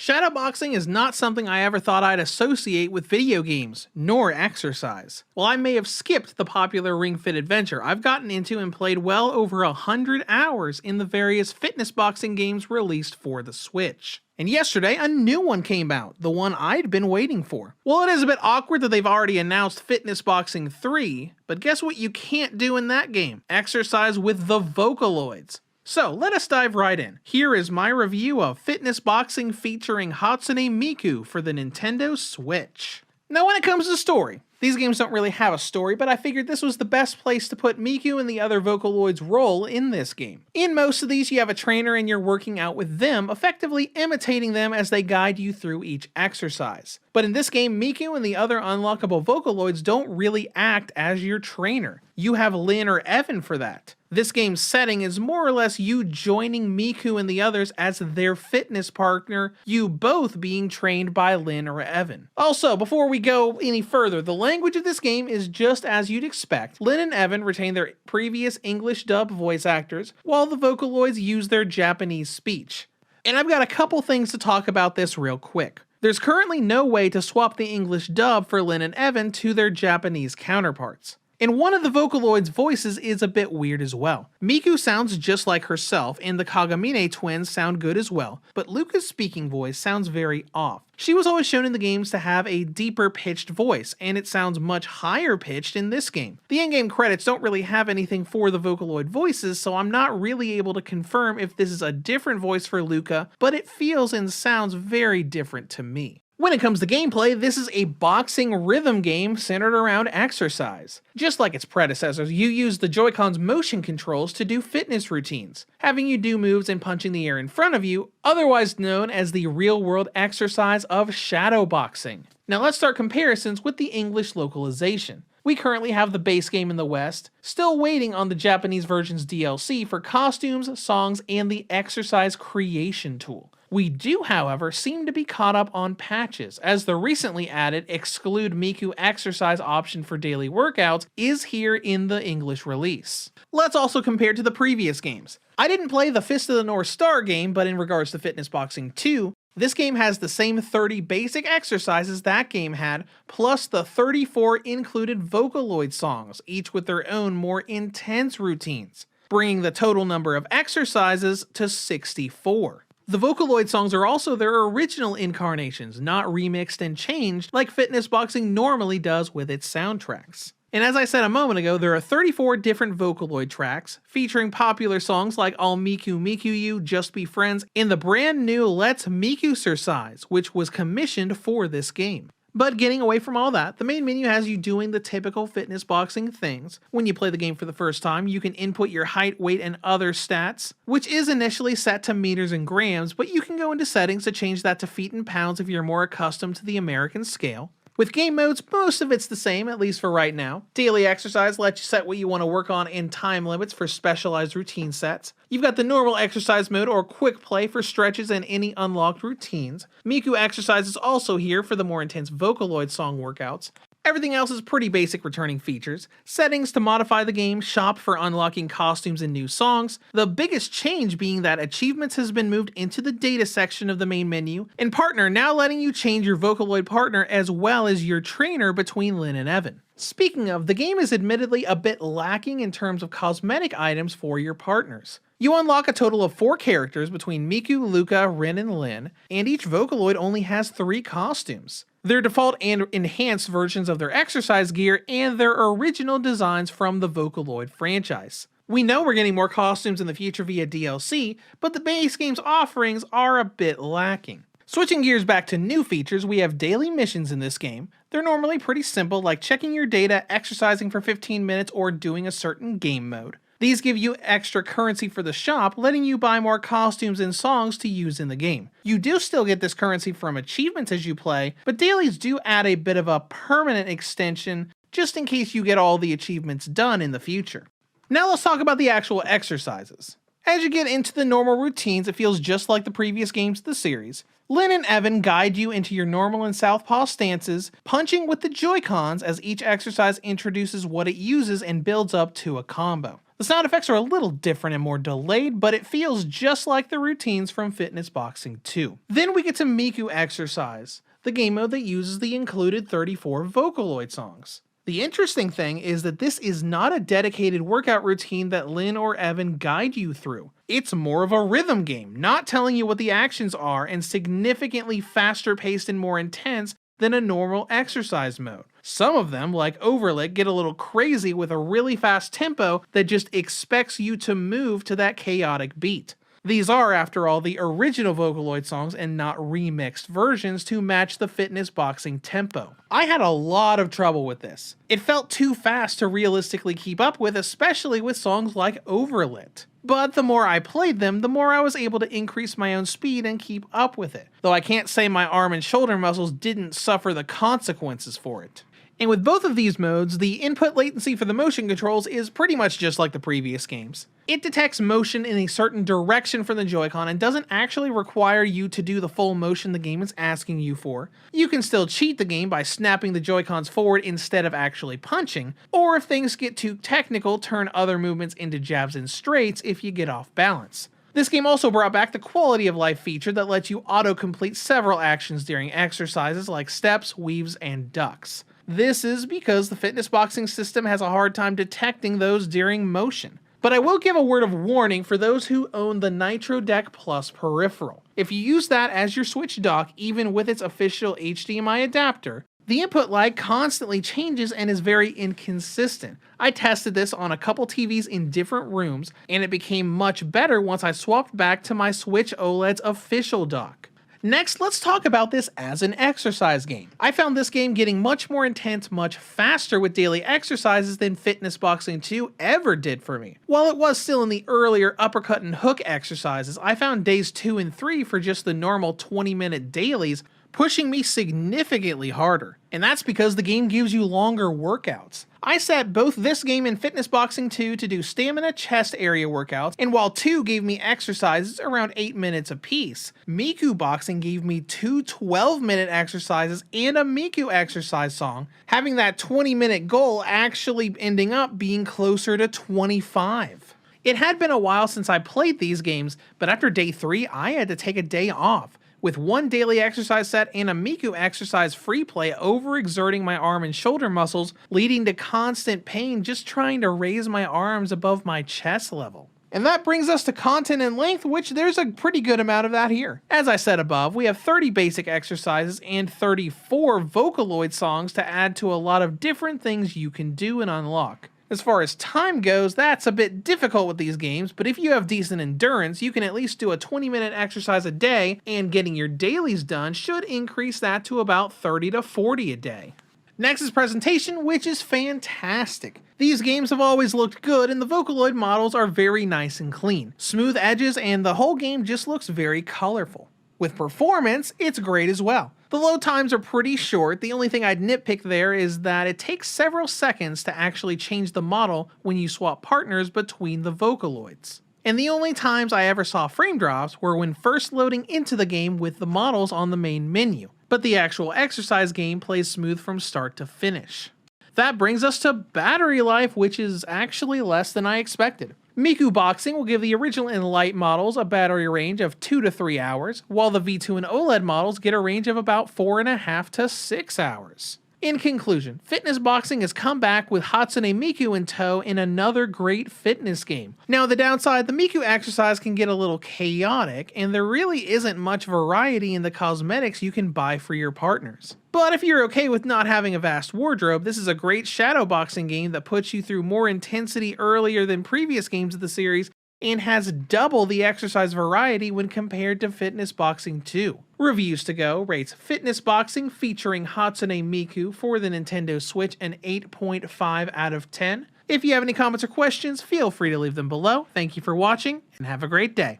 Shadowboxing is not something I ever thought I'd associate with video games, nor exercise. While I may have skipped the popular Ring Fit adventure, I've gotten into and played well over 100 hours in the various fitness boxing games released for the Switch. And yesterday, a new one came out, the one I'd been waiting for. Well, it is a bit awkward that they've already announced Fitness Boxing 3, but guess what you can't do in that game? Exercise with the Vocaloids. So let us dive right in. Here is my review of Fitness Boxing featuring Hatsune Miku for the Nintendo Switch. Now when it comes to story, these games don't really have a story, but I figured this was the best place to put Miku and the other Vocaloids' role in this game. In most of these, you have a trainer and you're working out with them, effectively imitating them as they guide you through each exercise. But in this game, Miku and the other unlockable Vocaloids don't really act as your trainer. You have Lyn or Evan for that. This game's setting is more or less you joining Miku and the others as their fitness partner, you both being trained by Lyn or Evan. Also, before we go any further, the language of this game is just as you'd expect. Lyn and Evan retain their previous English dub voice actors, while the Vocaloids use their Japanese speech. And I've got a couple things to talk about this real quick. There's currently no way to swap the English dub for Lyn and Evan to their Japanese counterparts. And one of the Vocaloids' voices is a bit weird as well. Miku sounds just like herself, and the Kagamine twins sound good as well, but Luca's speaking voice sounds very off. She was always shown in the games to have a deeper pitched voice, and it sounds much higher pitched in this game. The in-game credits don't really have anything for the Vocaloid voices, so I'm not really able to confirm if this is a different voice for Luca, but it feels and sounds very different to me. When it comes to gameplay, this is a boxing rhythm game centered around exercise. Just like its predecessors, you use the Joy-Con's motion controls to do fitness routines, having you do moves and punching the air in front of you, otherwise known as the real-world exercise of shadow boxing. Now let's start comparisons with the English localization. We currently have the base game in the West, still waiting on the Japanese version's DLC for costumes, songs, and the exercise creation tool. We do, however, seem to be caught up on patches, as the recently added Exclude Miku exercise option for daily workouts is here in the English release. Let's also compare to the previous games. I didn't play the Fist of the North Star game, but in regards to Fitness Boxing 2, this game has the same 30 basic exercises that game had, plus the 34 included Vocaloid songs, each with their own more intense routines, bringing the total number of exercises to 64. The Vocaloid songs are also their original incarnations, not remixed and changed like Fitness Boxing normally does with its soundtracks. And as I said a moment ago, there are 34 different Vocaloid tracks, featuring popular songs like All Miku Miku You, Just Be Friends, and the brand new Let's Miku-cercise, which was commissioned for this game. But getting away from all that, the main menu has you doing the typical fitness boxing things. When you play the game for the first time, you can input your height, weight, and other stats, which is initially set to meters and grams, but you can go into settings to change that to feet and pounds if you're more accustomed to the American scale. With game modes, most of it's the same, at least for right now. Daily exercise lets you set what you want to work on and time limits for specialized routine sets. You've got the normal exercise mode or quick play for stretches and any unlocked routines. Miku exercise is also here for the more intense Vocaloid song workouts. Everything else is pretty basic returning features. Settings to modify the game, shop for unlocking costumes and new songs. The biggest change being that achievements has been moved into the data section of the main menu, and partner now letting you change your Vocaloid partner as well as your trainer between Lyn and Evan. Speaking of, the game is admittedly a bit lacking in terms of cosmetic items for your partners. You unlock a total of 4 characters between Miku, Luca, Rin, and Lyn, and each Vocaloid only has 3 costumes. Their default and enhanced versions of their exercise gear, and their original designs from the Vocaloid franchise. We know we're getting more costumes in the future via DLC, but the base game's offerings are a bit lacking. Switching gears back to new features, we have daily missions in this game. They're normally pretty simple, like checking your data, exercising for 15 minutes, or doing a certain game mode. These give you extra currency for the shop, letting you buy more costumes and songs to use in the game. You do still get this currency from achievements as you play, but dailies do add a bit of a permanent extension just in case you get all the achievements done in the future. Now let's talk about the actual exercises. As you get into the normal routines, it feels just like the previous games of the series. Lynn and Evan guide you into your normal and southpaw stances, punching with the Joy-Cons as each exercise introduces what it uses and builds up to a combo. The sound effects are a little different and more delayed, but it feels just like the routines from Fitness Boxing 2. Then we get to Miku Exercise, the game mode that uses the included 34 Vocaloid songs. The interesting thing is that this is not a dedicated workout routine that Lynn or Evan guide you through. It's more of a rhythm game, not telling you what the actions are and significantly faster paced and more intense than a normal exercise mode. Some of them, like Overlit, get a little crazy with a really fast tempo that just expects you to move to that chaotic beat. These are, after all, the original Vocaloid songs and not remixed versions to match the Fitness Boxing tempo. I had a lot of trouble with this. It felt too fast to realistically keep up with, especially with songs like Overlit. But the more I played them, the more I was able to increase my own speed and keep up with it, though I can't say my arm and shoulder muscles didn't suffer the consequences for it. And with both of these modes, the input latency for the motion controls is pretty much just like the previous games. It detects motion in a certain direction from the Joy-Con and doesn't actually require you to do the full motion the game is asking you for. You can still cheat the game by snapping the Joy-Cons forward instead of actually punching, or if things get too technical, turn other movements into jabs and straights if you get off balance. This game also brought back the quality of life feature that lets you auto-complete several actions during exercises like steps, weaves, and ducks. This is because the Fitness Boxing system has a hard time detecting those during motion. But I will give a word of warning for those who own the Nitro Deck Plus peripheral. If you use that as your Switch dock, even with its official HDMI adapter, the input lag constantly changes and is very inconsistent. I tested this on a couple TVs in different rooms, and it became much better once I swapped back to my Switch OLED's official dock. Next, let's talk about this as an exercise game. I found this game getting much more intense much faster with daily exercises than Fitness Boxing 2 ever did for me. While it was still in the earlier uppercut and hook exercises, I found days 2 and 3 for just the normal 20-minute dailies pushing me significantly harder. And that's because the game gives you longer workouts. I set both this game and Fitness Boxing 2 to do stamina chest area workouts, and while 2 gave me exercises around 8 minutes apiece, Miku Boxing gave me 2 12-minute exercises and a Miku exercise song, having that 20-minute goal actually ending up being closer to 25. It had been a while since I played these games, but after day 3 I had to take a day off, with 1 daily exercise set and a Miku exercise free play overexerting my arm and shoulder muscles, leading to constant pain just trying to raise my arms above my chest level. And that brings us to content and length, which there's a pretty good amount of that here. As I said above, we have 30 basic exercises and 34 Vocaloid songs to add to a lot of different things you can do and unlock. As far as time goes, that's a bit difficult with these games, but if you have decent endurance, you can at least do a 20-minute exercise a day, and getting your dailies done should increase that to about 30 to 40 a day. Next is presentation, which is fantastic. These games have always looked good, and the Vocaloid models are very nice and clean. Smooth edges, and the whole game just looks very colorful. With performance, it's great as well. The load times are pretty short. The only thing I'd nitpick there is that it takes several seconds to actually change the model when you swap partners between the Vocaloids. And the only times I ever saw frame drops were when first loading into the game with the models on the main menu, but the actual exercise game plays smooth from start to finish. That brings us to battery life, which is actually less than I expected. Miku Boxing will give the original and light models a battery range of 2 to 3 hours, while the V2 and OLED models get a range of about 4.5 to 6 hours. In conclusion, Fitness Boxing has come back with Hatsune Miku in tow in another great fitness game. Now the downside, the Miku exercise can get a little chaotic, and there really isn't much variety in the cosmetics you can buy for your partners. But if you're okay with not having a vast wardrobe, this is a great shadow boxing game that puts you through more intensity earlier than previous games of the series, and has double the exercise variety when compared to Fitness Boxing 2. Reviews to Go rates Fitness Boxing featuring Hatsune Miku for the Nintendo Switch an 8.5 out of 10. If you have any comments or questions, feel free to leave them below. Thank you for watching, and have a great day.